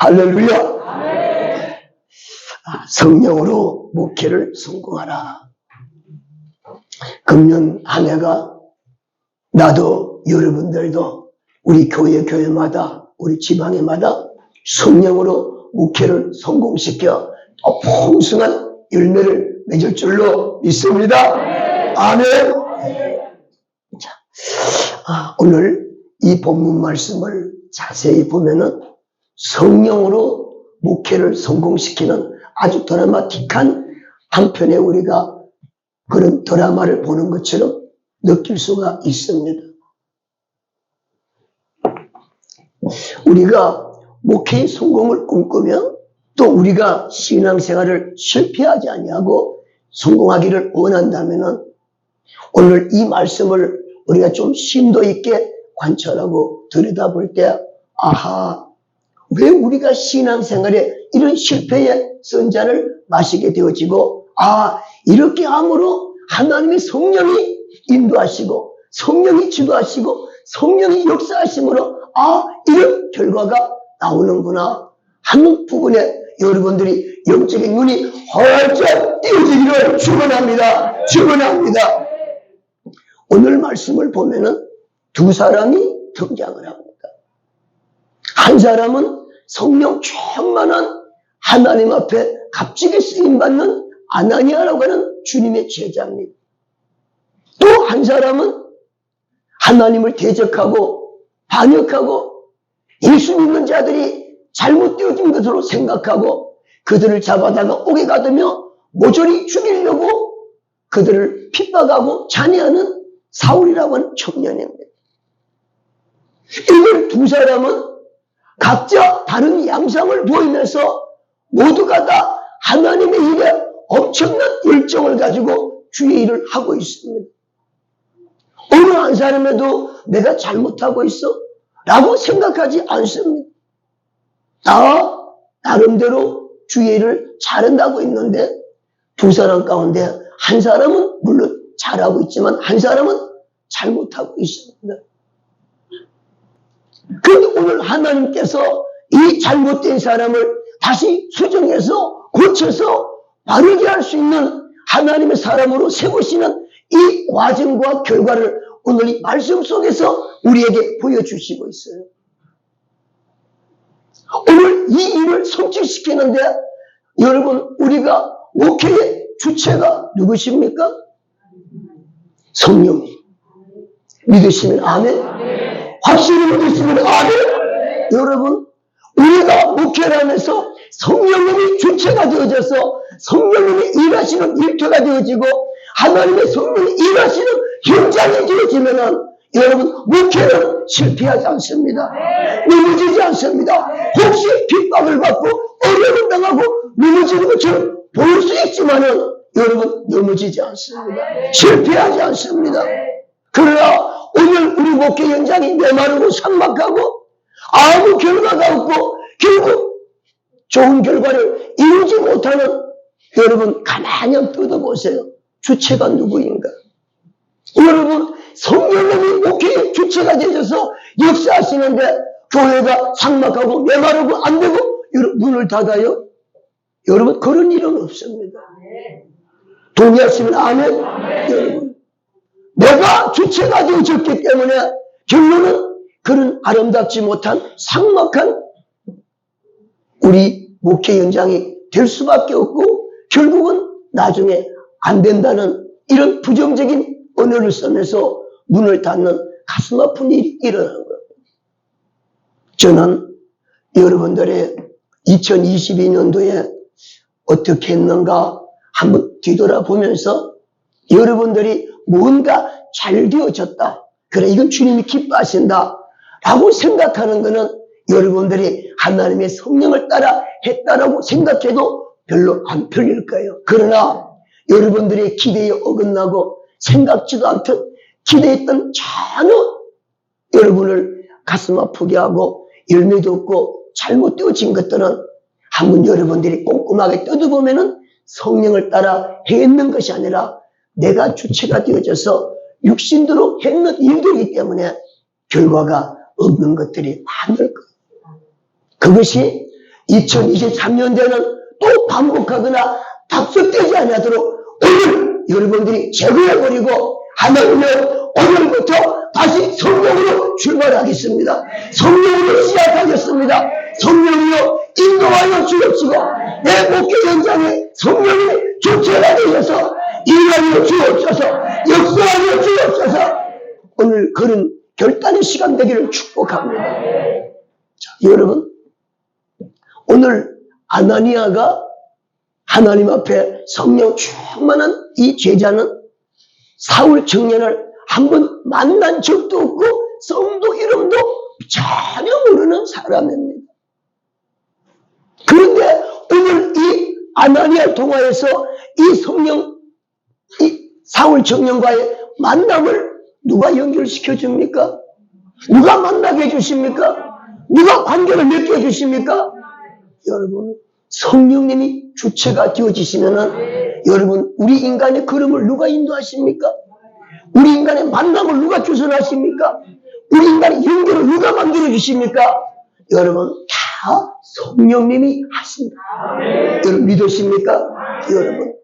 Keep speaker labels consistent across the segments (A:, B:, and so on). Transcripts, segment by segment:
A: 할렐루야. 성령으로 목회를 성공하라. 금년 한 해가 나도 여러분들도 우리 교회마다 우리 지방에마다 성령으로 목회를 성공시켜 더 풍성한 열매를 맺을 줄로 믿습니다. 아멘. 자, 오늘 이 본문 말씀을 자세히 보면은 성령으로 목회를 성공시키는 아주 드라마틱한 한편에 우리가 그런 드라마를 보는 것처럼 느낄 수가 있습니다. 우리가 목회의 성공을 꿈꾸며 또 우리가 신앙생활을 실패하지 아니하고 성공하기를 원한다면 오늘 이 말씀을 우리가 좀 심도 있게 관찰하고 들여다볼 때 왜 우리가 신앙생활에 이런 실패의 선잔을 마시게 되어지고 이렇게 함으로 하나님의 성령이 인도하시고 성령이 지도하시고 성령이 역사하심으로 이런 결과가 나오는구나 하는 부분에 여러분들이 영적인 눈이 활짝 띄어지기를 축원합니다. 축원합니다. 오늘 말씀을 보면은 두 사람이 등장을 합니다. 한 사람은 성령 충만한 하나님 앞에 값지게 쓰임받는 아나니아라고 하는 주님의 제자입니다. 또 한 사람은 하나님을 대적하고 반역하고 예수 믿는 자들이 잘못되어진 것으로 생각하고 그들을 잡아다가 옥에 가두며 모조리 죽이려고 그들을 핍박하고 잔해하는 사울이라고 하는 청년입니다. 이들 두 사람은 각자 다른 양상을 보이면서 모두가 다 하나님의 일에 엄청난 열정을 가지고 주의 일을 하고 있습니다. 어느 한 사람에도 내가 잘못하고 있어 라고 생각하지 않습니다. 나름대로 주의 일을 잘한다고 있는데 두 사람 가운데 한 사람은 물론 잘하고 있지만 한 사람은 잘못하고 있습니다. 그런데 오늘 하나님께서 이 잘못된 사람을 다시 수정해서 고쳐서 바르게 할 수 있는 하나님의 사람으로 세우시는 이 과정과 결과를 오늘 이 말씀 속에서 우리에게 보여주시고 있어요. 오늘 이 일을 성취시키는데 여러분 우리가 목회의 주체가 누구십니까? 성령님. 믿으시면 아멘. 확실히 믿으시면 아멘. 여러분 우리가 목회를 하면서 성령님이 주체가 되어져서 성령님이 일하시는 일터가 되어지고 하나님의 성령이 일하시는 현장이 되어지면은 여러분 목회는 실패하지 않습니다. 넘어지지 않습니다. 혹시 핍박을 받고 어려움을 당하고 넘어지는 것처럼 보일 수 있지만은 여러분 넘어지지 않습니다. 실패하지 않습니다. 그러나 오늘 우리 목회 현장이 메마르고 삭막하고 아무 결과가 없고 결국 좋은 결과를 이루지 못하는 여러분 가만히 뜯어보세요. 주체가 누구인가? 여러분 성령님이 목회의 주체가 되셔서 역사하시는데 교회가 삭막하고 메마르고 안 되고 문을 닫아요? 여러분 그런 일은 없습니다. 동의하시면 아멘? 여러분 내가 주체가 되어졌기 때문에 결론은 그런 아름답지 못한 삭막한 우리 목회 현장이 될 수밖에 없고 결국은 나중에 안 된다는 이런 부정적인 언어를 쓰면서 문을 닫는 가슴 아픈 일이 일어나는 거예요. 저는 여러분들의 2022년도에 어떻게 했는가 한번 뒤돌아보면서 여러분들이 뭔가 잘 되어졌다. 그래 이건 주님이 기뻐하신다. 라고 생각하는 것은 여러분들이 하나님의 성령을 따라 했다라고 생각해도 별로 안 풀릴 거예요. 그러나 여러분들의 기대에 어긋나고 생각지도 않던 기대했던 전혀 여러분을 가슴 아프게 하고 열매도 없고 잘못되어진 것들은 한번 여러분들이 꼼꼼하게 뜯어보면은 성령을 따라 했는 것이 아니라 내가 주체가 되어져서 육신대로 했는 일들이기 때문에 결과가 없는 것들이 많을 거예요. 그것이 2023년대는 또 반복하거나 답습되지 않도록 오늘 여러분들이 제거해버리고 하나님은 오늘부터 다시 성령으로 출발하겠습니다. 성령으로 시작하겠습니다. 성령으로 인도하여 주옵시고 내 목회 현장에 성령의 주체가 되셔서 일하여 주옵소서, 역사하여 주옵소서. 오늘 그런 결단의 시간 되기를 축복합니다. 자, 여러분, 오늘 아나니아가 하나님 앞에 성령 충만한 이 제자는 사울 청년을 한번 만난 적도 없고 성도 이름도 전혀 모르는 사람입니다. 그런데 오늘 이 아나니아 통화에서 이 사울 청년과의 만남을 누가 연결시켜 줍니까? 누가 만나게 해주십니까? 누가 관계를 맺게 해주십니까? 여러분, 성령님이 주체가 되어지시면은 여러분, 우리 인간의 걸음을 누가 인도하십니까? 우리 인간의 만남을 누가 주선하십니까? 우리 인간의 연결을 누가 만들어 주십니까? 여러분, 다 성령님이 하십니다. 여러분 믿으십니까? 여러분,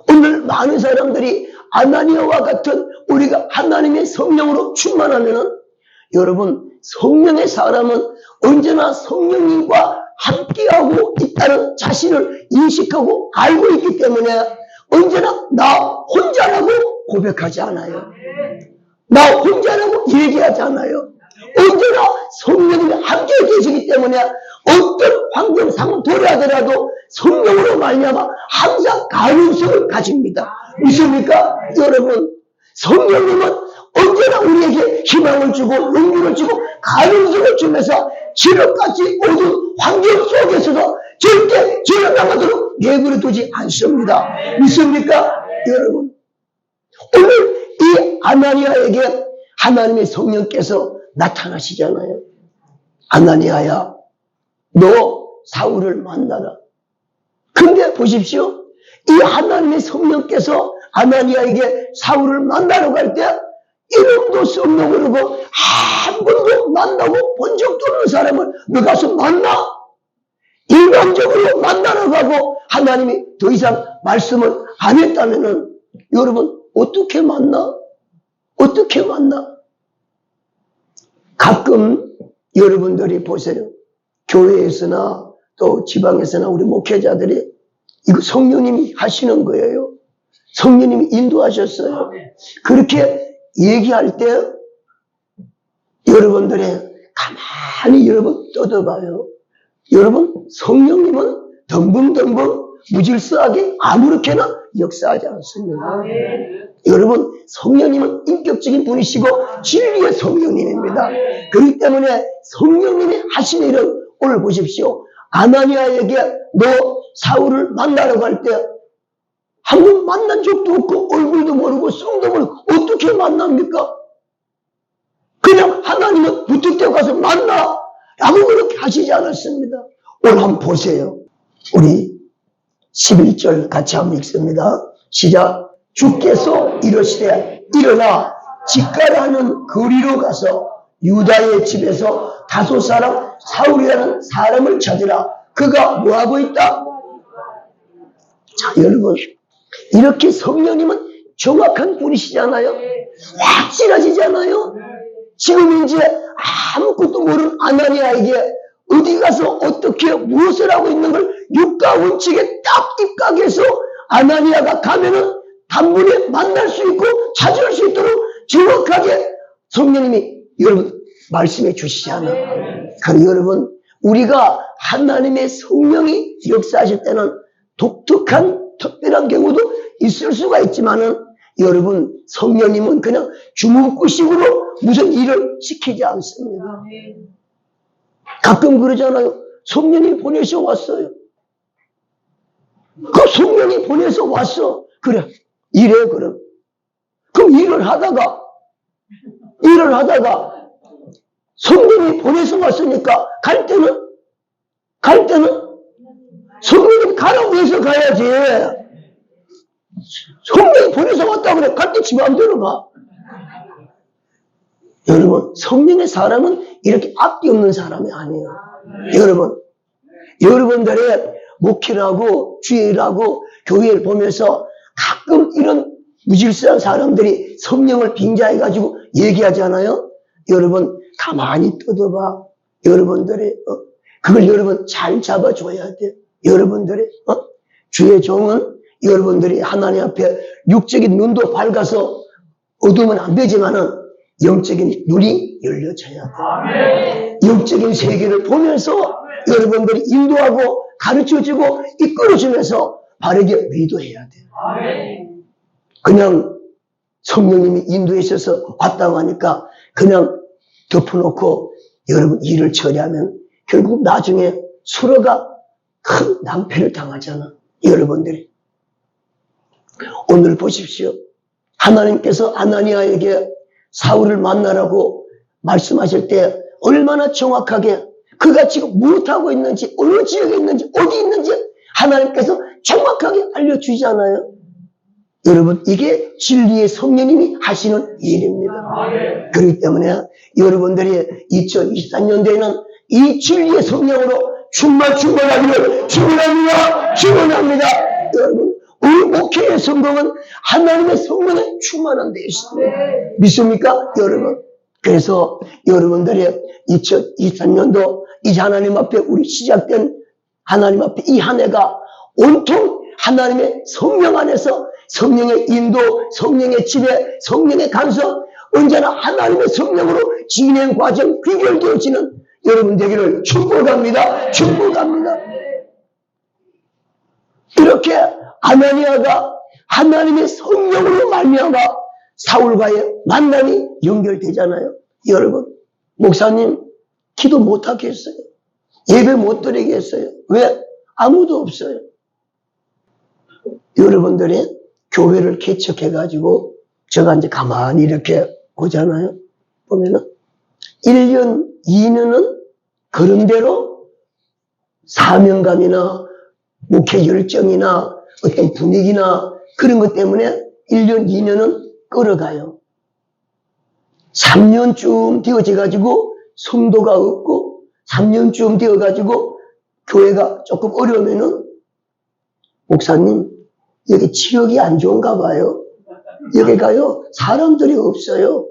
A: 오늘 많은 사람들이 아나니아와 같은 우리가 하나님의 성령으로 충만하면은 여러분, 성령의 사람은 언제나 성령님과 함께하고 있다는 자신을 인식하고 알고 있기 때문에 언제나 나 혼자라고 고백하지 않아요. 나 혼자라고 얘기하지 않아요. 언제나 성령님이 함께 계시기 때문에 어떤 환경 상태를 하더라도 성령으로 말미암아 항상 가능성을 가집니다. 믿습니까? 여러분, 성령님은 언제나 우리에게 희망을 주고 용기를 주고 가능성을 주면서 지름같이 모든 환경 속에서도 절대 지나가도록 내버려 두지 않습니다. 믿습니까? 여러분, 오늘 이 아나니아에게 하나님의 성령께서 나타나시잖아요. 아나니아야, 너 사울을 만나라. 근데 보십시오. 이 하나님의 성령께서 아나니아에게 사울을 만나러 갈 때 이름도 썩는 모르고 한 번도 만나고 본 적도 없는 사람을 너 가서 만나? 일반적으로 만나러 가고 하나님이 더 이상 말씀을 안 했다면은 여러분 어떻게 만나? 어떻게 만나? 가끔 여러분들이 보세요. 교회에서나 또 지방에서나 우리 목회자들이 이거 성령님이 하시는 거예요. 성령님이 인도하셨어요. 그렇게 얘기할 때 여러분들이 가만히 여러분 떠들어봐요. 여러분, 성령님은 덤벙덤벙 무질서하게 아무렇게나 역사하지 않습니다. 여러분, 성령님은 인격적인 분이시고 진리의 성령님입니다. 그렇기 때문에 성령님이 하시는 일은 오늘 보십시오. 아나니아에게 너 사울을 만나러 갈 때 한 번 만난 적도 없고 얼굴도 모르고 성도 모르고 어떻게 만납니까? 그냥 하나님은 무턱대고 가서 만나 라고 그렇게 하시지 않았습니다. 오늘 한번 보세요. 우리 11절 같이 한번 읽습니다. 시작. 주께서 이르시되 일어나 직가라는 거리로 가서 유다의 집에서 다소 사람 사울이라는 사람을 찾으라. 그가 뭐하고 있다? 자, 여러분, 이렇게 성령님은 정확한 분이시잖아요. 확실하시잖아요. 지금 이제 아무것도 모르는 아나니아에게 어디 가서 어떻게 무엇을 하고 있는 걸 육가 원칙에 딱 입각해서 아나니아가 가면은 단번에 만날 수 있고 찾을 수 있도록 정확하게 성령님이 여러분 말씀해 주시잖아요. 그럼 여러분, 우리가 하나님의 성령이 역사하실 때는 독특한 특별한 경우도 있을 수가 있지만은 여러분, 성령님은 그냥 주문구식으로 무슨 일을 시키지 않습니다. 가끔 그러잖아요. 성령이 보내서 왔어요. 그 성령이 보내서 왔어. 그래, 일해 그럼. 그럼 일을 하다가 성령이 보내서 왔으니까 갈 때는 성령이 가라고 해서 가야지. 성령이 보내서 왔다 그래. 갈 때 지 마음대로 가. 여러분, 성령의 사람은 이렇게 앞뒤 없는 사람이 아니에요. 여러분, 여러분들의 목회라고 주일하고 교회를 보면서 가끔 이런 무질서한 사람들이 성령을 빙자해가지고 얘기하잖아요. 여러분 가만히 뜯어봐. 여러분들의 그걸 여러분 잘 잡아줘야 돼. 여러분들의 주의 종은 여러분들이 하나님 앞에 육적인 눈도 밝아서 어두우면 안 되지만은 영적인 눈이 열려져야 돼. 영적인 세계를 보면서 여러분들이 인도하고 가르쳐주고 이끌어주면서 바르게 위도해야 돼. 그냥 성령님이 인도해셔서 왔다고 하니까 그냥 덮어놓고 여러분 일을 처리하면 결국 나중에 서로가 큰 낭패를 당하잖아. 여러분들이. 오늘 보십시오. 하나님께서 아나니아에게 사울을 만나라고 말씀하실 때 얼마나 정확하게 그가 지금 무엇하고 있는지, 어느 지역에 있는지, 어디 있는지 하나님께서 정확하게 알려주잖아요. 여러분, 이게 진리의 성령님이 하시는 일입니다. 그렇기 때문에 여러분들이 2023년도에는 이 진리의 성령으로 충만하기를 축원합니다. 여러분, 우리 목회의 성공은 하나님의 성령에 충만한 데 있습니다. 믿습니까? 여러분. 그래서 여러분들의 2023년도 이제 하나님 앞에 우리 시작된 하나님 앞에 이 한 해가 온통 하나님의 성령 안에서 성령의 인도, 성령의 지배, 성령의 간섭, 언제나 하나님의 성령으로 진행 과정 귀결되어지는 여러분 되기를 축복합니다. 축복합니다. 이렇게 아나니아가 하나님의 성령으로 말미암아 사울과의 만남이 연결되잖아요. 여러분, 목사님 기도 못하겠어요. 예배 못 드리겠어요. 왜? 아무도 없어요. 여러분들이 교회를 개척해가지고 제가 이제 가만히 이렇게 보잖아요. 보면은 1년, 2년은 그런대로 사명감이나 목회 열정이나 어떤 분위기나 그런 것 때문에 1년, 2년은 끌어가요. 3년쯤 되어져가지고 성도가 없고 3년쯤 되어가지고 교회가 조금 어려우면은 목사님 여기 지역이 안 좋은가 봐요. 여기 가요. 사람들이 없어요.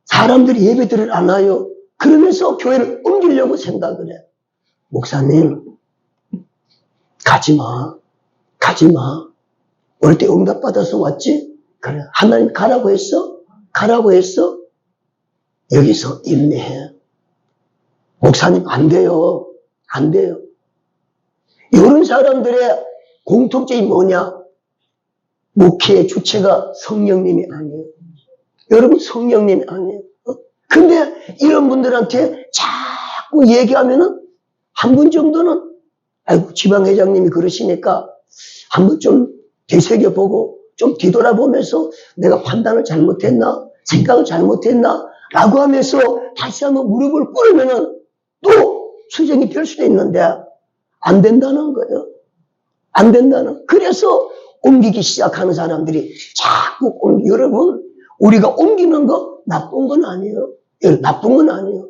A: 사람들이 예배들을 안 와요. 그러면서 교회를 옮기려고 생각을 해. 목사님 가지마. 가지마. 어릴 때 응답받아서 왔지? 그래. 하나님 가라고 했어? 가라고 했어? 여기서 인내해. 목사님 안 돼요. 안 돼요. 이런 사람들의 공통점이 뭐냐? 목회의 주체가 성령님이 아니에요. 여러분 성령님이 아니에요. 근데 이런 분들한테 자꾸 얘기하면은 한 분 정도는 아이고 지방회장님이 그러시니까 한번 좀 되새겨보고 좀 뒤돌아보면서 내가 판단을 잘못했나? 생각을 잘못했나? 라고 하면서 다시 한번 무릎을 꿇으면은 또 수정이 될 수도 있는데 안 된다는 거예요. 안 된다는. 그래서 옮기기 시작하는 사람들이 자꾸 여러분 우리가 옮기는 거 나쁜 건 아니에요. 나쁜 건 아니에요.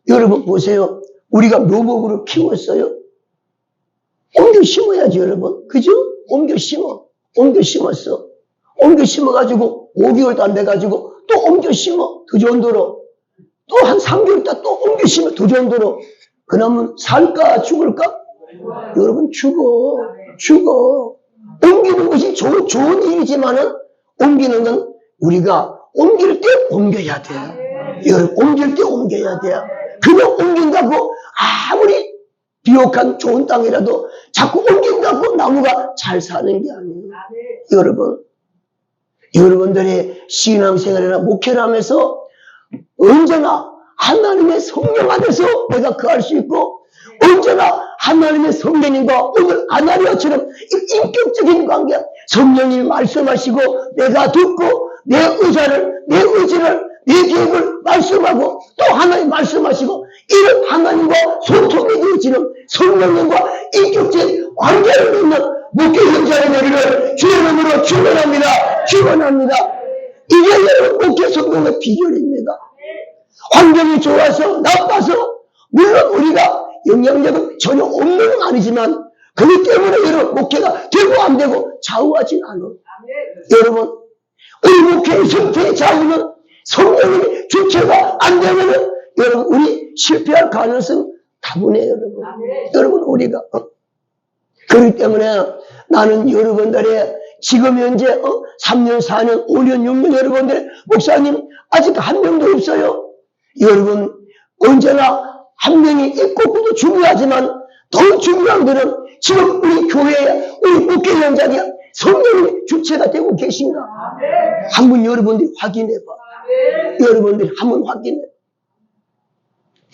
A: 여러분 보세요. 우리가 묘목으로 키웠어요. 옮겨 심어야지 여러분. 그죠? 옮겨 심어. 옮겨 심었어. 옮겨 심어가지고 5개월도 안 돼가지고 또 옮겨 심어. 더 좋은 도로. 또 한 3개월 있다 또 옮겨 심어. 더 좋은 도로. 그러면 살까 죽을까? 여러분 죽어. 옮기는 것이 좋은 일이지만은 옮기는 건 우리가 옮길 때 옮겨야 돼요. 여러분 옮길 때 옮겨야 돼요. 그냥 옮긴다고 아무리 비옥한 좋은 땅이라도 자꾸 옮긴다고 나무가 잘 사는 게 아니에요. 여러분, 여러분들의 신앙생활이나 목회를 하면서 언제나 하나님의 성령 안에서 내가 거할 수 있고 언제나 하나님의 성령님과 오늘 아나니아처럼 인격적인 관계, 성령님이 말씀하시고 내가 듣고 내 의지를 내 계획을 말씀하고 또 하나님 말씀하시고 이런 하나님과 소통이 되어지는 성령님과 인격적인 관계를 맺는 목회 현장의 내리를 주의 이름으로 축원합니다. 이게 여러분 목회 성공의 비결입니다. 환경이 좋아서 나빠서 물론 우리가 영향력은 전혀 없는 건 아니지만 그렇기 때문에 여러분 목회가 되고 안 되고 좌우하진 않아. 여러분 우리 목회의 성패의 좌우는 성령님이 주체가 안 되면은 여러분 우리 실패할 가능성 다분해요. 여러분 우리가 그렇기 때문에 나는 여러분들의 지금 현재 3년 4년 5년 6년 여러분들의 목사님 아직 한 명도 없어요. 여러분 언제나 한 명이 있고 그도 중요하지만 더 중요한 것은 지금 우리 교회에 우리 목회 현장에 성령님이 주체가 되고 계신가 한번 여러분들이 확인해봐. 여러분들이 한번 확인해.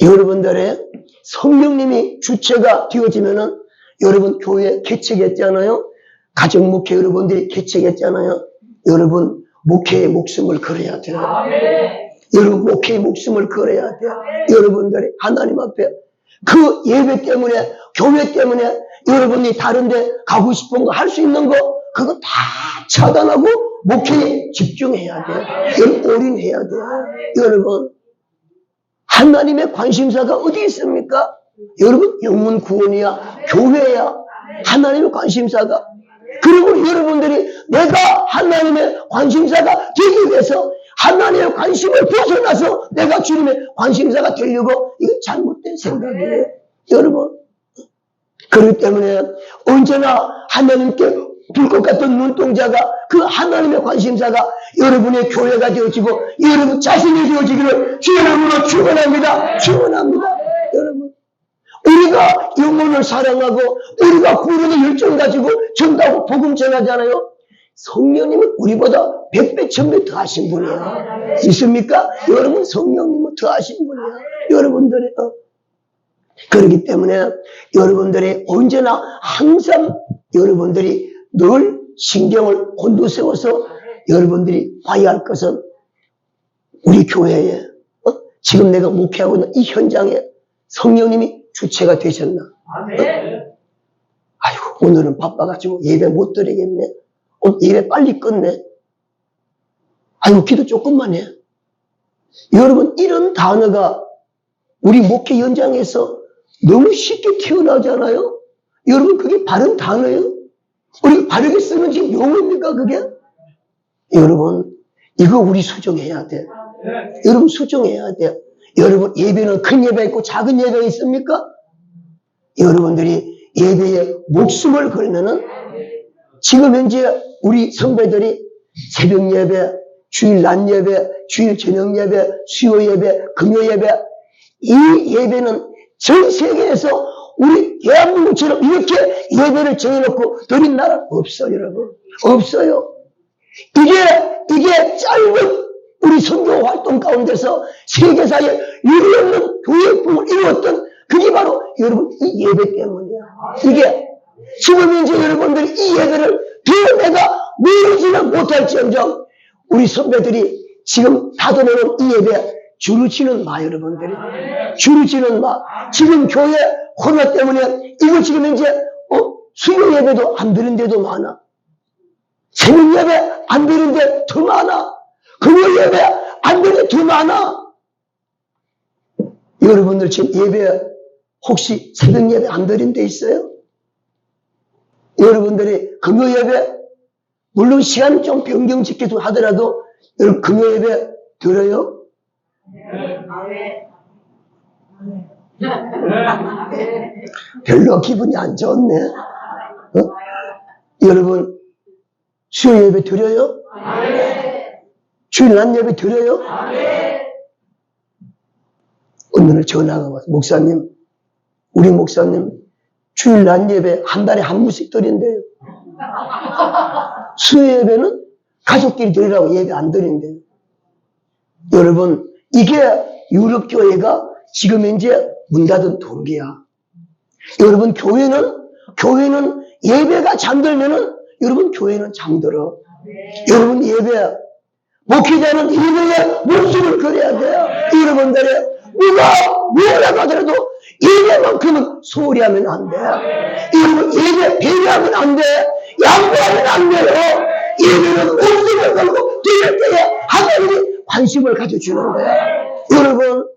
A: 여러분들의 성령님이 주체가 되어지면은 여러분 교회 개척했잖아요. 가정 목회 여러분들이 개척했잖아요. 여러분 목회의 목숨을 걸어야 돼요. 여러분 목회의 목숨을 걸어야 돼요. 여러분들이 하나님 앞에 그 예배 때문에 교회 때문에 여러분이 다른데 가고 싶은 거 할 수 있는 거 그거 다 차단하고 목회에 집중해야 돼요. 여러분 올인해야 돼요. 여러분 하나님의 관심사가 어디 있습니까? 여러분 영문 구원이야 교회야 하나님의 관심사가. 그리고 여러분들이 내가 하나님의 관심사가 되기 위해서 하나님의 관심을 벗어나서 내가 주님의 관심사가 되려고 이거 잘못된 생각이에요. 여러분 그렇기 때문에 언제나 하나님께 불꽃 같은 눈동자가 그 하나님의 관심사가 여러분의 교회가 되어지고 여러분 자신이 되어지기를 주의 이름으로 축원합니다. 축원합니다. 여러분 우리가 영혼을 사랑하고 우리가 구원의 열정 가지고 전도하고 복음 전하잖아요. 성령님은 우리보다 100배 1000배 더 하신 분이에요. 있습니까? 여러분 성령님은 더 하신 분이에요. 여러분들의 그렇기 때문에 여러분들이 언제나 항상 여러분들이 늘 신경을 곤두세워서 여러분들이 봐야 할 것은 우리 교회에 지금 내가 목회하고 있는 이 현장에 성령님이 주체가 되셨나? 아이고 오늘은 바빠가지고 예배 못 드리겠네. 예배 빨리 끝내. 아이고 기도 조금만 해. 여러분 이런 단어가 우리 목회 현장에서 너무 쉽게 튀어나오잖아요. 여러분 그게 바른 단어예요? 우리가 바르게 쓰는 지금 용어입니까 그게? 여러분 이거 우리 수정해야 돼. 여러분 수정해야 돼. 여러분 예배는 큰 예배 있고 작은 예배 있습니까? 여러분들이 예배에 목숨을 걸면은 지금 현재 우리 선배들이 새벽 예배, 주일 낮 예배, 주일 저녁 예배, 수요 예배, 금요 예배 이 예배는 전 세계에서 우리 대한민국처럼 이렇게 예배를 정해놓고 드린 나라 없어요, 여러분. 없어요. 이게 짧은 우리 선교 활동 가운데서 세계사에 유례없는 교회 부흥을 이루었던 그게 바로 여러분 이 예배 때문이야. 이게 지금 현재 여러분들이 이 예배를 더 내가 누리지는 못할지언정 우리 선배들이 지금 다듬어놓은 이 예배 주르치는 마 여러분들이 주르치는 마. 지금 교회 코로나 때문에 이거 지금 현재 수요 예배도 안 드는 데도 많아. 새벽 예배 안 드는 데 더 많아. 금요 예배 안 드는 데 더 많아. 여러분들 지금 예배 혹시 새벽 예배 안 드린 데 있어요? 여러분들이 금요 예배 물론 시간 좀 변경 짓기도 하더라도 여러분 금요 예배 들어요? 별로 기분이 안 좋네. 여러분 수요 예배 드려요? 주일 낮 예배 드려요? 오늘 전화가 와서 목사님 우리 목사님 주일 낮 예배 한 달에 한 번씩 드린대요. 수요 예배는 가족끼리 드리라고 예배 안 드린대요. 여러분 이게 유럽 교회가 지금 현재 문 닫은 동기야. 여러분 교회는 예배가 잠들면은 여러분 교회는 잠들어. 여러분 예배 목회자는 예배에 목숨을 걸어야 돼요. 여러분들의 누가 뭐라고 하더라도 예배만큼은 소홀히 하면 안 돼. 여러분 예배 배려하면 안 돼. 양보하면 안 돼요. 예배는 목숨을 걸고 드릴 때에 하나님이 관심을 가져주는 거예요. 여러분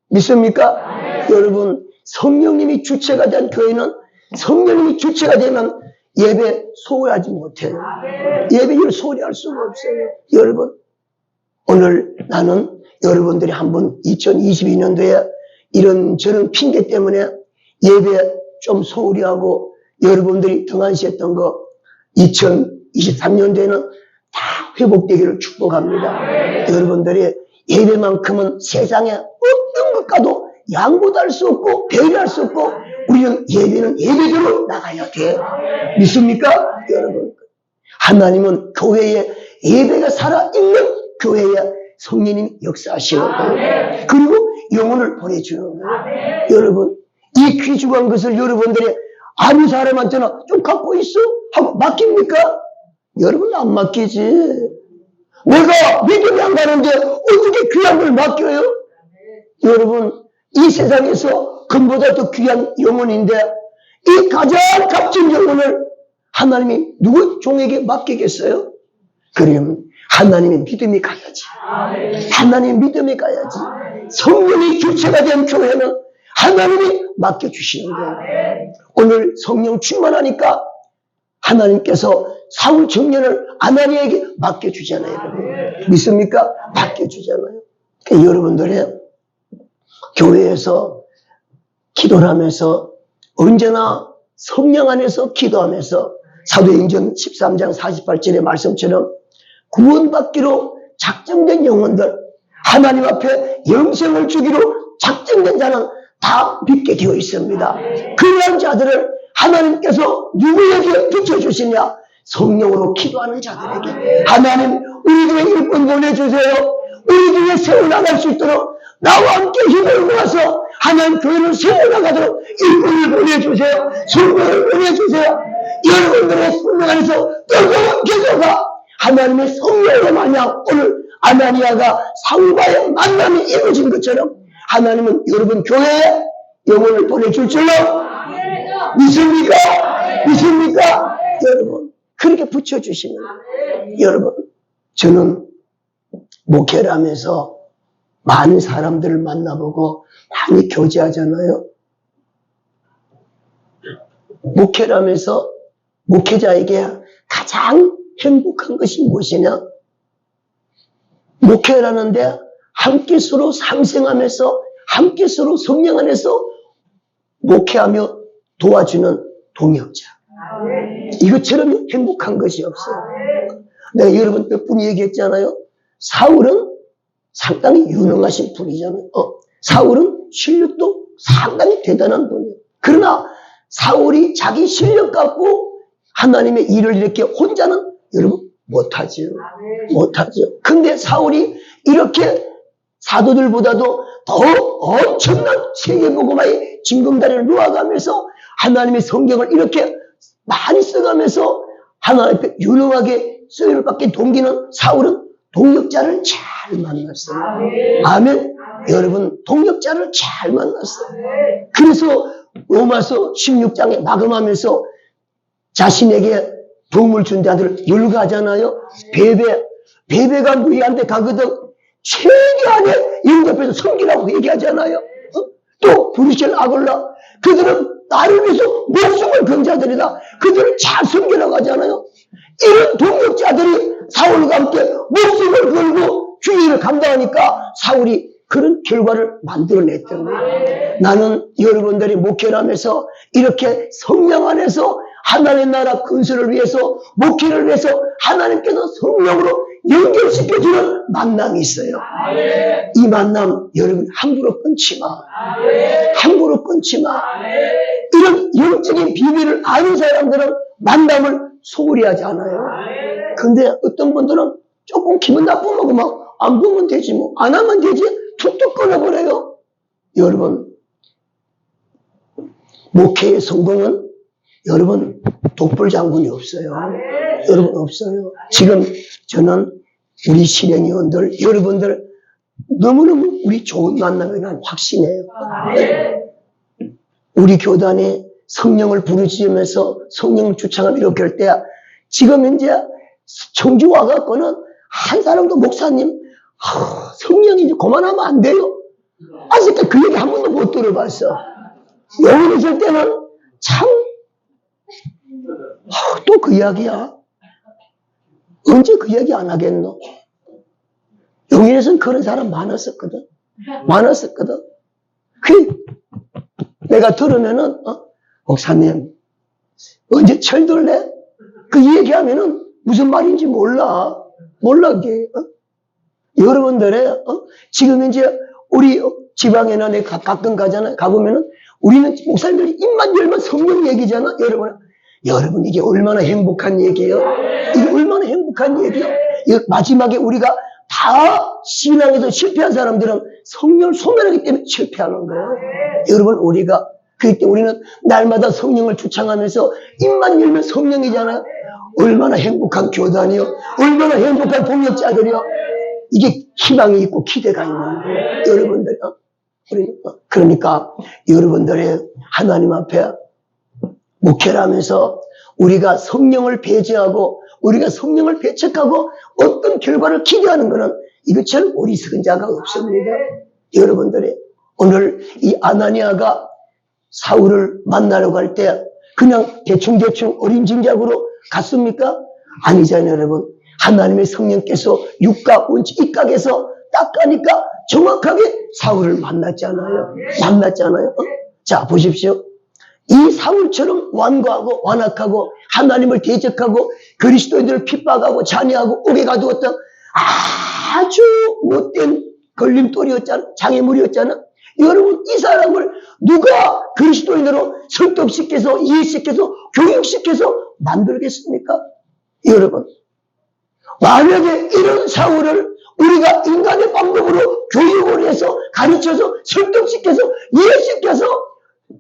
A: 믿습니까? 여러분 성령님이 주체가 된 교회는 성령님이 주체가 되면 예배 소홀하지 못해요. 예배를 소홀히 할 수가 없어요. 여러분, 오늘 나는 여러분들이 한번 2022년도에 이런저런 핑계 때문에 예배 좀 소홀히 하고 여러분들이 등한시했던 거 2023년도에는 다 회복되기를 축복합니다. 여러분들이 예배만큼은 세상에 어떤 것과도 양보할 수 없고 배려할 수 없고 우리는 예배는 예배대로 나가야 돼. 믿습니까? 여러분, 하나님은 교회에 예배가 살아있는 교회에 성령님이 역사하시는 거예요. 그리고 영혼을 보내주는 거예요. 여러분, 이 귀중한 것을 여러분들이 아무 사람한테나 좀 갖고 있어? 하고 맡깁니까? 여러분 안 맡기지. 내가 믿음이 안 가는데 어떻게 귀한 걸 맡겨요? 여러분, 이 세상에서 금보다 더 귀한 영혼인데 이 가장 값진 영혼을 하나님이 누구 종에게 맡기겠어요? 그러면 하나님의 믿음이 가야지. 하나님의 믿음이 가야지. 성령이 주체가 된 교회는 하나님이 맡겨주시는 거예요. 오늘 성령 충만하니까 하나님께서 사울 청년을 아나니에게 맡겨주잖아요. 믿습니까? 맡겨주잖아요. 그러니까 여러분들의 교회에서 기도를 하면서 언제나 성령 안에서 기도하면서 사도행전 13장 48절의 말씀처럼 구원받기로 작정된 영혼들, 하나님 앞에 영생을 주기로 작정된 자는 다 믿게 되어 있습니다. 그러한 자들을 하나님께서 누구에게 붙여주시냐? 성령으로 기도하는 자들에게. 하나님, 우리 교회 일꾼 보내주세요. 우리 교회 세워나갈 수 있도록 나와 함께 힘을 모아서 하나님 교회를 세워나가도록 일꾼을 보내주세요. 성령을 보내주세요. 여러분들의 성령 안에서 뜨거운 기도가 하나님의 성령으로 마냥 오늘 아나니아가 사울과의 만남이 이루어진 것처럼 하나님은 여러분 교회에 영혼을 보내줄 줄로 믿습니까? 믿습니까? 여러분, 그렇게 붙여주시면 여러분, 저는 목회를 하면서 많은 사람들을 만나보고 많이 교제하잖아요. 목회를 하면서 목회자에게 가장 행복한 것이 무엇이냐? 목회를 하는데 함께 서로 상생하면서 함께 서로 성령 안에서 목회하며 도와주는 동역자. 이것처럼 행복한 것이 없어요. 내가 여러분 몇 분 얘기했잖아요. 사울은 상당히 유능하신 분이잖아요. 사울은 실력도 상당히 대단한 분이에요. 그러나 사울이 자기 실력 갖고 하나님의 일을 이렇게 혼자는 여러분 못하죠. 못하죠. 근데 사울이 이렇게 사도들보다도 더 엄청난 세계복음화의 징검다리를 놓아가면서 하나님의 성경을 이렇게 많이 써가면서 하나님 앞에 유능하게 쓰임을 받게 동기는 사울은 동역자를 잘 만났어요. 아멘. 여러분, 동역자를 잘 만났어요. 그래서 로마서 16장에 마감하면서 자신에게 도움을 준 자들을 열거하잖아요. 베베가 너희한테 가거든 최대한의 영접해서 섬기라고 얘기하잖아요. 또 브루셀 아골라, 그들은 나를 위해서 목숨을 건 자들이다. 그들을 잘 섬기라고 하잖아요. 이런 동역자들이 사울과 함께 목숨을 걸고 주의 일을 감당하니까 사울이 그런 결과를 만들어냈던 거예요. 나는 여러분들이 목회를 하면서 이렇게 성령 안에서 하나님의 나라 건설을 위해서 목회를 위해서 하나님께서 성령으로 연결시켜주는 만남이 있어요. 이 만남 여러분 함부로 끊지 마. 함부로 끊지 마. 이런 영적인 비밀을 아는 사람들은 만남을 소홀히 하지 않아요. 근데 어떤 분들은 조금 기분 나쁘면 막 안 보면 되지 뭐. 안 하면 되지. 툭툭 끊어버려요. 여러분, 목회의 성공은 여러분 독불 장군이 없어요. 여러분 없어요. 지금 저는 우리 실행위원들 여러분들 너무너무 우리 좋은 만남에 난 확신해요. 우리 교단에 성령을 부르짖으면서 성령을 주창하며 이렇게 할 때 지금 이제 청주 와갖고는 한 사람도 목사님 성령이 이제 그만하면 안 돼요. 아직까지 그 얘기 한 번도 못 들어봤어. 영원히 있을 때는 참, 또 그 이야기야. 언제 그 이야기 안 하겠노? 영인에서는 그런 사람 많았었거든. 내가 들으면은, 목사님, 언제 철들래? 그 얘기하면은 무슨 말인지 몰라. 그게. 여러분들의, 지금 이제 우리 지방에나 내가 가끔 가잖아. 가보면은 우리는 목사님들이 입만 열면 성령 얘기잖아. 여러분, 이게 얼마나 행복한 얘기예요? 이게 얼마나 행복한 얘기예요? 마지막에 우리가 다 신앙에서 실패한 사람들은 성령을 소멸하기 때문에 실패하는 거예요. 여러분, 그때 우리는 날마다 성령을 주창하면서 입만 열면 성령이잖아요. 얼마나 행복한 교단이요. 얼마나 행복한 동역자들이요. 이게 희망이 있고 기대가 있는 거예요. 여러분들, 그러니까 여러분들의 하나님 앞에 목회를 하면서 우리가 성령을 배제하고 우리가 성령을 배척하고 어떤 결과를 기대하는 것은 이것처럼 어리석은 자가 없습니다. 여러분들이 오늘 이 아나니아가 사울을 만나러 갈 때 그냥 대충 어림짐작으로 갔습니까? 아니잖아요, 여러분. 하나님의 성령께서 육각, 원칙, 입각에서 딱 가니까 정확하게 사울을 만났잖아요. 자, 보십시오. 이 사울처럼 완악하고 하나님을 대적하고 그리스도인들을 핍박하고 잔해하고 옥에 가두었던 아주 못된 걸림돌이었잖아. 장애물이었잖아. 여러분, 이 사람을 누가 그리스도인으로 설득시켜서 이해시켜서 교육시켜서 만들겠습니까? 여러분, 만약에 이런 사울을 우리가 인간의 방법으로 교육을 해서 가르쳐서 설득시켜서 이해시켜서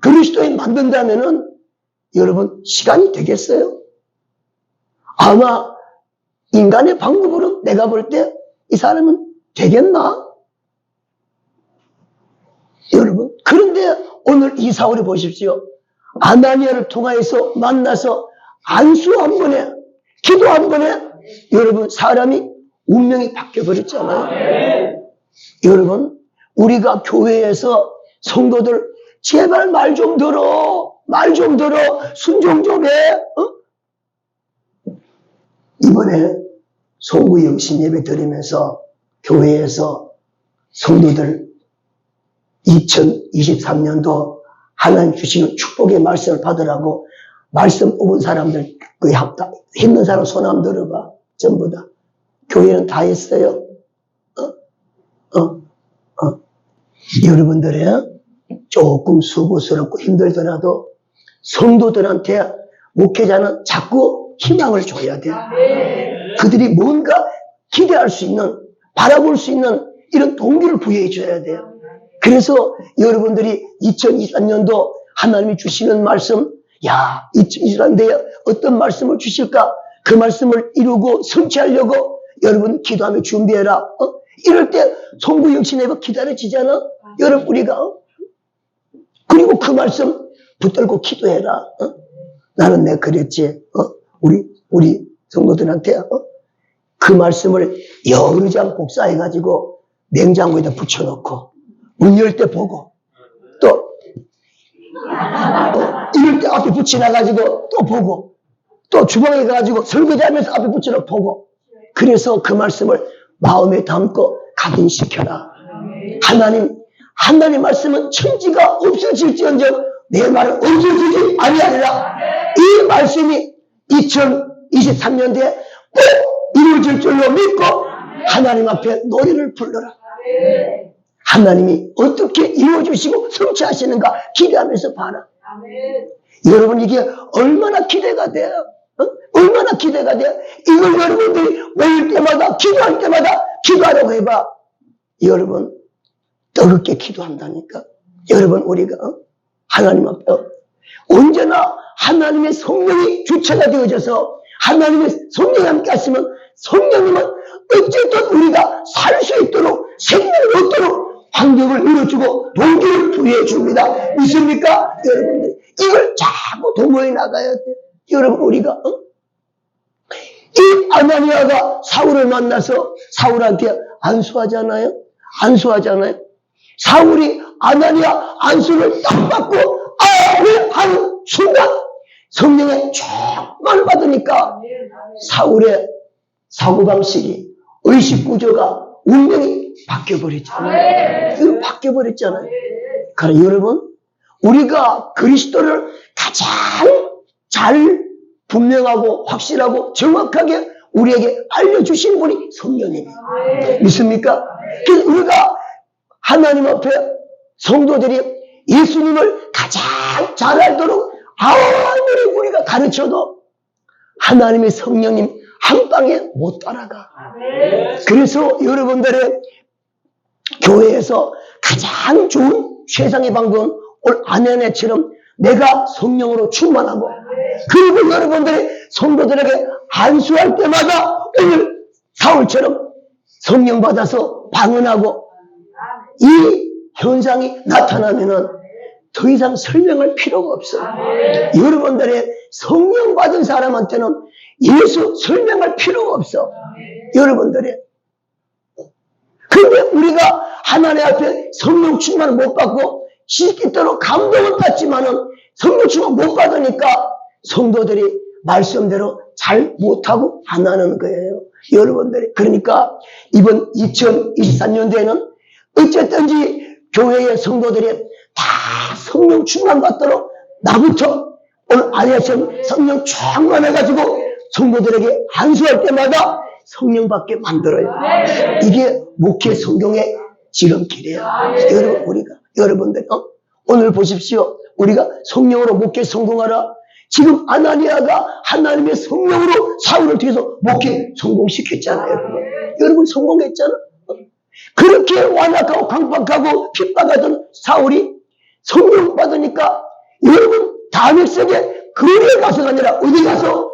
A: 그리스도인 만든다면은 여러분, 시간이 되겠어요? 아마 인간의 방법으로 내가 볼 때 이 사람은 되겠나? 여러분, 그런데 오늘 이 사울이 보십시오. 아나니아를 통하여서 만나서 안수 한 번에, 기도 한 번에 여러분, 사람이 운명이 바뀌어버렸잖아요. 여러분, 우리가 교회에서 성도들 제발 말 좀 들어, 순종 좀 해. 이번에 송구 영신 예배 드리면서 교회에서 성도들 2023년도 하나님 주시는 축복의 말씀을 받으라고 말씀 뽑은 사람들 거의 했는 사람 손 한번 들어봐. 전부 다. 교회는 다 했어요. 여러분들의 조금 수고스럽고 힘들더라도 성도들한테 목회자는 자꾸 희망을 줘야 돼. 그들이 뭔가 기대할 수 있는, 바라볼 수 있는 이런 동기를 부여해 줘야 돼요. 그래서 여러분들이 2023년도 하나님이 주시는 말씀, 2023년도에 어떤 말씀을 주실까? 그 말씀을 이루고 성취하려고 여러분 기도하며 준비해라. 이럴 때 송구 영신회가 기다려지잖아. 여러분, 우리가 그리고 그 말씀 붙들고 기도해라. 나는 내가 그랬지. 우리 성도들한테 그 말씀을 여러 장 복사해가지고 냉장고에다 붙여놓고 문 열 때 보고 또 이럴 때 앞에 붙여놔가지고 또 보고 또 주방에 가가지고 설거지하면서 앞에 붙여놓고 보고 그래서 그 말씀을 마음에 담고 각인시켜라. 하나님 말씀은 천지가 없어질지언정 내 말은 없어지지 아니하리라. 이 말씀이 2023년도에 꼭 이루어질 줄로 믿고 하나님 앞에 노래를 불러라. 하나님이 어떻게 이루어주시고 성취하시는가 기대하면서 봐라. 여러분, 이게 얼마나 기대가 돼요? 얼마나 기대가 돼요? 이걸 여러분들이 모일 때마다 기도할 때마다 기도하라고 해봐. 여러분, 뜨겁게 기도한다니까. 여러분, 우리가 하나님 앞에 언제나 하나님의 성령이 주체가 되어져서 하나님의 성령이 함께 하시면 성령님은 어쨌든 우리가 살 수 있도록 생명을 얻도록 환경을 이루어주고 동기를 부여해 줍니다. 믿습니까? 여러분들, 이걸 자꾸 도모해 나가야 돼. 여러분, 우리가 이 아나니아가 사울을 만나서 사울한테 안수하잖아요. 사울이 아나니아 안수를 딱 받고 예배하는 순간 성령의 충만을 받으니까 사울의 사고방식이, 의식구조가, 운명이 바뀌어버렸잖아요. 이거 바뀌어버렸잖아요. 그러나 여러분, 우리가 그리스도를 가장 잘 분명하고 확실하고 정확하게 우리에게 알려주신 분이 성령님이에요. 믿습니까? 그래서 우리가 하나님 앞에 성도들이 예수님을 가장 잘 알도록 아무리 우리가 가르쳐도 하나님의 성령님 한 방에 못 따라가. 그래서 여러분들의 교회에서 가장 좋은 세상의 방법은 오늘 아내네처럼 내가 성령으로 충만하고, 그리고 여러분들이 성도들에게 안수할 때마다 오늘 사울처럼 성령 받아서 방언하고, 이 현상이 나타나면은 더 이상 설명할 필요가 없어요. 여러분들의 성령 받은 사람한테는 예수 설명할 필요가 없어. 여러분들의. 근데 우리가 하나님 앞에 성령 충만을 못 받고 시기대로 감동은 받지만은 성령 충만 못 받으니까 성도들이 말씀대로 잘 못하고 안 하는 거예요. 여러분들이. 그러니까 이번 2023년도에는 어쨌든지 교회의 성도들이 다 성령 충만 받도록 나부터 오늘 아내처럼 성령 충만해가지고 성도들에게 안수할 때마다 성령 받게 만들어요. 이게 목회 성경의 지름길이에요. 여러분들, 오늘 보십시오. 우리가 성령으로 목회 성공하라. 지금 아나니아가 하나님의 성령으로 사울을 통해서 목회 성공시켰잖아요. 여러분 성공했잖아. 그렇게 완악하고 강박하고 핍박하던 사울이 성령 받으니까 여러분 다메섹에 거리에 가서가 아니라 어디 가서?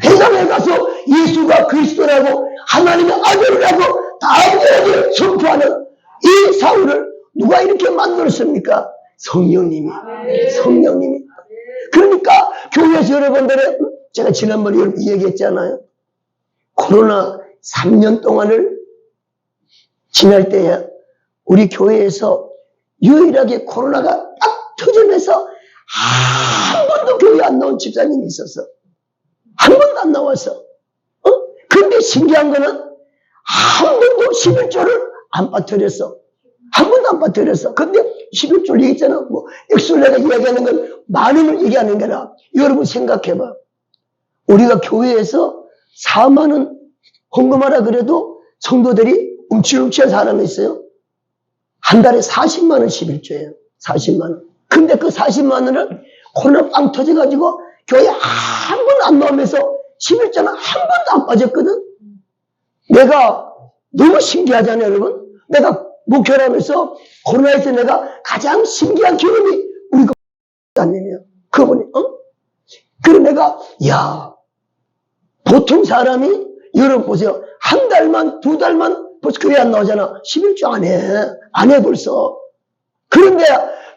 A: 회당에 가서 예수가 그리스도라고 하나님의 아들이라고 다음에 선포하는 이 사울을 누가 이렇게 만들었습니까? 성령님이. 그러니까 교회에서 여러분들의, 제가 지난번에 여러분 얘기했잖아요. 코로나 3년 동안을 지날 때에 우리 교회에서 유일하게 코로나가 딱 터지면서 한 번도 교회 안 나온 집사님이 있었어. 한 번도 안 나왔어. 근데 신기한 거는 한 번도 11조를 안 빠뜨렸어. 한 번도 안 빠뜨렸어. 근데 11조 얘기했잖아. 뭐 액수를 내가 이야기하는 건 많음을 얘기하는 거라. 여러분 생각해봐. 우리가 교회에서 4만 원 헌금하라 그래도 성도들이 움찔움찔한 사람이 있어요. 한 달에 40만 원 11조예요. 40만 원. 근데 그 40만 원을 코로나 빵 터져가지고 교회 한 번도 안 나오면서 11조는 한 번도 안 빠졌거든. 내가 너무 신기하잖아요, 여러분. 내가 목회를 하면서 코로나에서 내가 가장 신기한 경험이 우리 교사님이에요. 그분이. 그래서 내가 보통 사람이 여러분 보세요. 한 달만 두 달만 벌써 교회 안 나오잖아. 11조 안 해 벌써. 그런데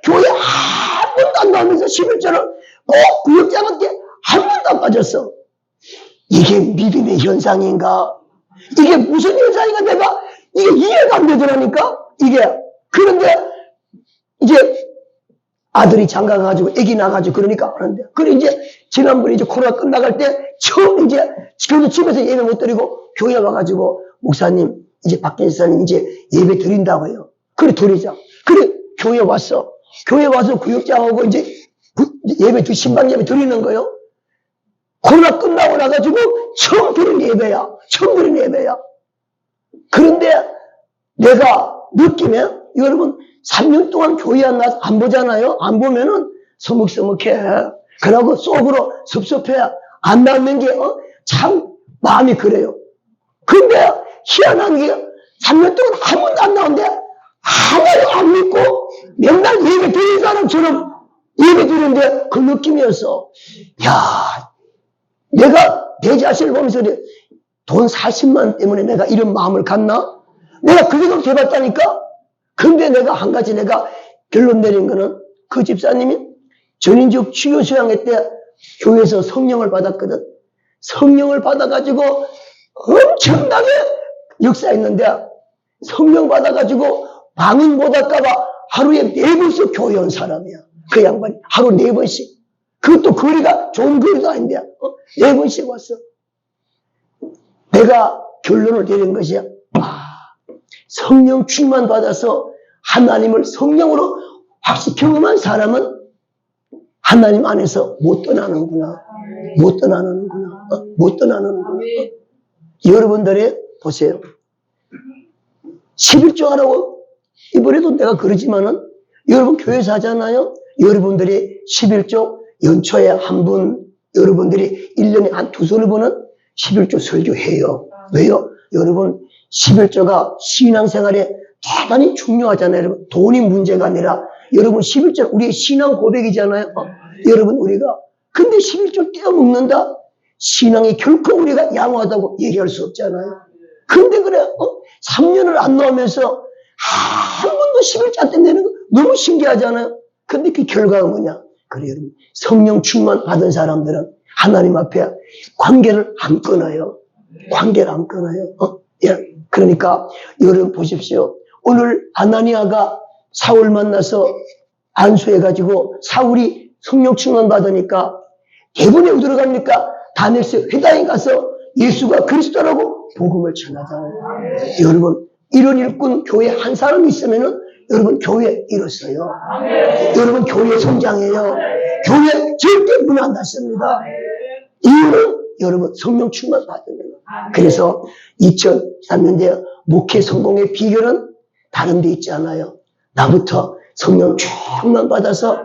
A: 교회 한 번도 안 나오면서 11조를 꼭 구역장한테 한 번도 안 빠졌어. 이게 믿음의 현상인가? 이게 무슨 현상인가? 내가 이게 이해가 안 되더라니까? 이게. 그런데 이제 아들이 장가 가가지고 애기 나가지고 그러니까 하는데. 그래 이제 지난번에 이제 코로나 끝나갈 때 처음 이제 교회 집에서 예배 못 드리고 교회 와가지고 목사님 이제 박경희 목사님 이제 예배 드린다고요. 그래 드리자. 그래 교회 왔어. 교회 와서 구역장하고 이제 예배 신방 예배 드리는 거요. 코로나 끝나고 나가지고 처음 드린 예배야. 그런데 내가 느낌에 여러분 3년 동안 교회 안 보잖아요. 안 보면은 서먹서먹해. 그러고 속으로 섭섭해. 안 나오는 게 참 마음이 그래요. 근데 희한한 게 3년 동안 한 번도 안 나오는데 하나도 안 믿고 맨날 예배 드리는 사람처럼 예배 드리는데 그 느낌이었어. 야, 내가 내 자신을 보면서 돈 40만 원 때문에 내가 이런 마음을 갖나? 내가 그 생각 해봤다니까? 근데 내가 한 가지 내가 결론 내린 거는 그 집사님이 전인적 주요 수양회 때 교회에서 성령을 받았거든. 성령을 받아가지고 엄청나게 역사했는데 성령 받아가지고 방언 못 할까봐 하루에 4번씩 교회 온 사람이야. 그 양반이 하루 4번씩. 그것도 거리가 좋은 거리도 아닌데 4번씩 왔어. 내가 결론을 내린 것이야. 성령 충만 받아서 하나님을 성령으로 확실히 경험한 사람은 하나님 안에서 못 떠나는구나. 못 떠나는구나. 못 떠나는구나. 여러분들의 보세요. 11조 하라고 이번에도 내가 그러지만은 여러분 교회에서 하잖아요. 여러분들이 11조 연초에 한 분, 여러분들이 1년에 한 2손을 보는 11조 설교해요. 왜요? 여러분 11조가 신앙생활에 대단히 중요하잖아요. 여러분 돈이 문제가 아니라 여러분 11조 우리의 신앙 고백이잖아요. 여러분 우리가 근데 11조 떼어먹는다? 신앙이 결코 우리가 양호하다고 얘기할 수 없잖아요. 근데 그래 3년을 안 나오면서 한 번도 11조 안 떼내는 거 너무 신기하잖아요. 근데 그 결과가 뭐냐? 그래 여러분 성령 충만 받은 사람들은 하나님 앞에 관계를 안 끊어요. 관계를 안 끊어요. 그러니까 여러분 보십시오. 오늘 아나니아가 사울 만나서 안수해가지고 사울이 성령 충만 받으니까 대본에 어디로 들어갑니까? 다메섹 회당에 가서 예수가 그리스도라고 복음을 전하잖아요. 여러분 이런 일꾼 교회 한 사람이 있으면은 여러분 교회 이뤘어요. 여러분 교회 성장해요. 교회 절대 문 안 닫습니다. 이유는 여러분 성령 충만 받으면. 그래서 2003년대 목회 성공의 비결은 다른 데 있지 않아요. 나부터 성령 충만 받아서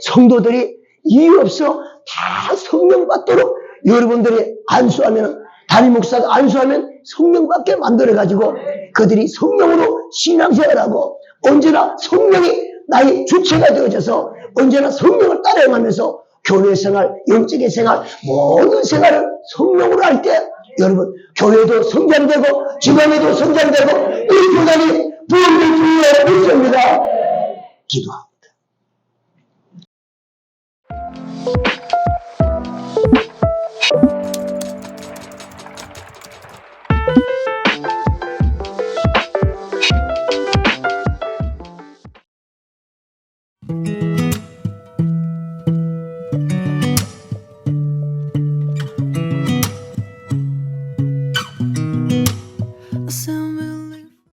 A: 성도들이 이유 없어 다 성령 받도록 여러분들이 안수하면 담임 목사가 안수하면 성령 받게 만들어가지고 그들이 성령으로 신앙생활하고 언제나 성령이 나의 주체가 되어져서 언제나 성령을 따라가면서 교회 생활, 영적인 생활, 모든 생활을 성령으로 할 때 여러분 교회도 성장되고 지방에도 성장되고 우리 교단이 부흥될 줄로 믿습니다. 기도하고